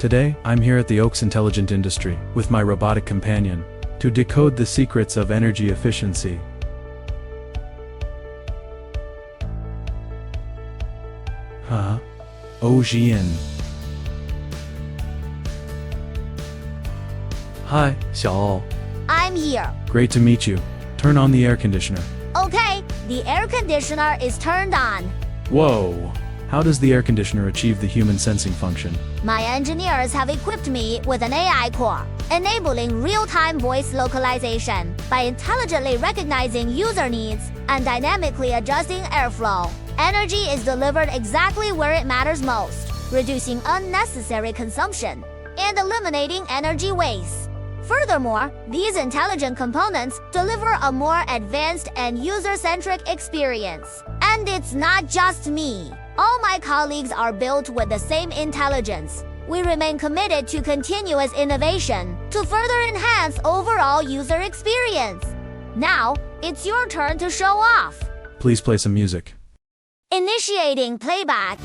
Today, I'm here at the AUX Intelligent Industry, with my robotic companion, to decode the secrets of energy efficiency. Jian. Hi, Xiao. I'm here. Great to meet you. Turn on the air conditioner. Okay, the air conditioner is turned on. Whoa! How does the air conditioner achieve the human sensing function? My engineers have equipped me with an AI core, enabling real-time voice localization by intelligently recognizing user needs and dynamically adjusting airflow. Energy is delivered exactly where it matters most, reducing unnecessary consumption and eliminating energy waste. Furthermore, these intelligent components deliver a more advanced and user-centric experience. And it's not just me. All my colleagues are built with the same intelligence. We remain committed to continuous innovation to further enhance overall user experience. Now, it's your turn to show off. Please play some music. Initiating playback.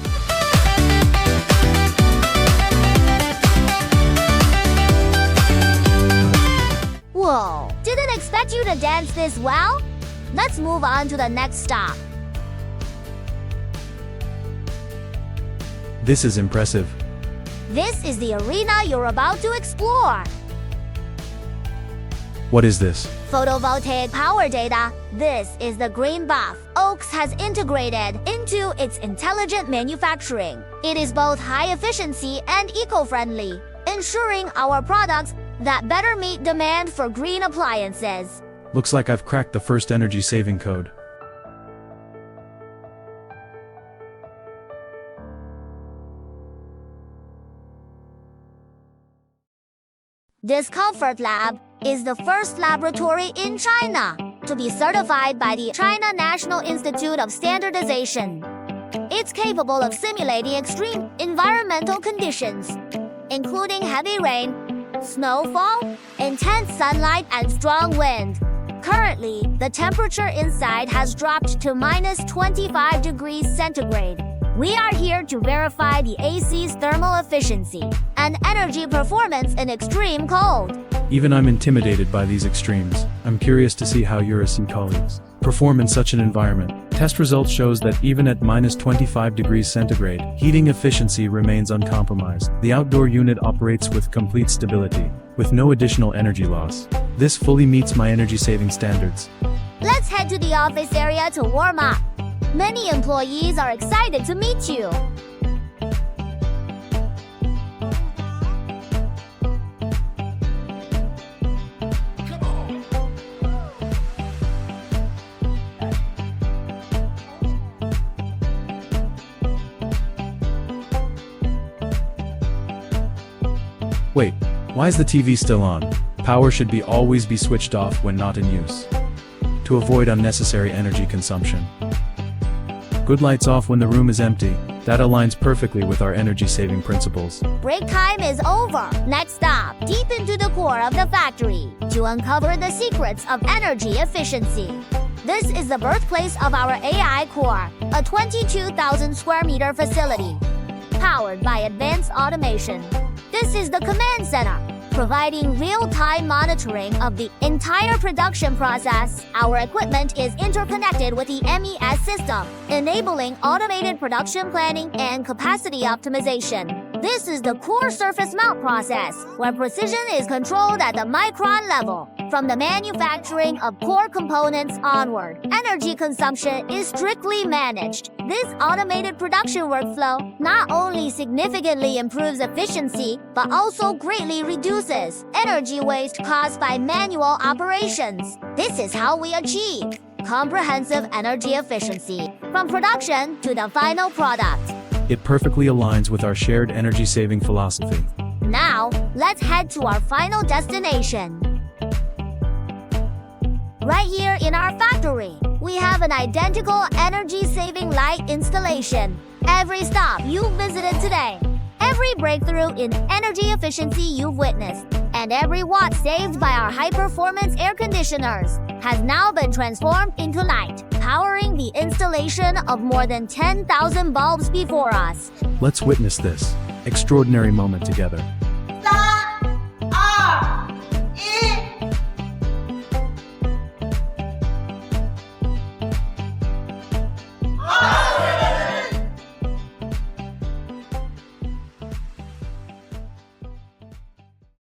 Whoa, didn't expect you to dance this well. Let's move on to the next stop. This is impressive. This is the arena you're about to explore. What is this? Photovoltaic power data. This is the green buff AUX has integrated into its intelligent manufacturing. It is both high efficiency and eco-friendly, ensuring our products that better meet demand for green appliances. Looks like I've cracked the first energy saving code. This Comfort Lab is the first laboratory in China to be certified by the China National Institute of Standardization. It's capable of simulating extreme environmental conditions, including heavy rain, snowfall, intense sunlight, and strong wind. Currently, the temperature inside has dropped to minus 25 degrees centigrade. We are here to verify the AC's thermal efficiency and energy performance in extreme cold. Even I'm intimidated by these extremes. I'm curious to see how Eurus and colleagues perform in such an environment. Test results shows that even at minus 25 degrees centigrade, heating efficiency remains uncompromised. The outdoor unit operates with complete stability, with no additional energy loss. This fully meets my energy saving standards. Let's head to the office area to warm up. Many employees are excited to meet you. Wait, why is the TV still on? Power should always be switched off when not in use, to avoid unnecessary energy consumption. Good lights off when the room is empty. That aligns perfectly with our energy-saving principles. Break time is over. Next stop, deep into the core of the factory to uncover the secrets of energy efficiency. This is the birthplace of our AI core, a 22,000 square meter facility, powered by advanced automation. This is the command center, providing real-time monitoring of the entire production process. Our equipment is interconnected with the MES system, enabling automated production planning and capacity optimization. This is the core surface mount process, where precision is controlled at the micron level. From the manufacturing of core components onward, energy consumption is strictly managed. This automated production workflow not only significantly improves efficiency, but also greatly reduces energy waste caused by manual operations. This is how we achieve comprehensive energy efficiency, from production to the final product. It perfectly aligns with our shared energy-saving philosophy. Now, let's head to our final destination. Right here in our factory, we have an identical energy-saving light installation. Every stop you've visited today, every breakthrough in energy efficiency you've witnessed, and every watt saved by our high-performance air conditioners has now been transformed into light, powering the installation of more than 10,000 bulbs before us. Let's witness this. extraordinary moment together.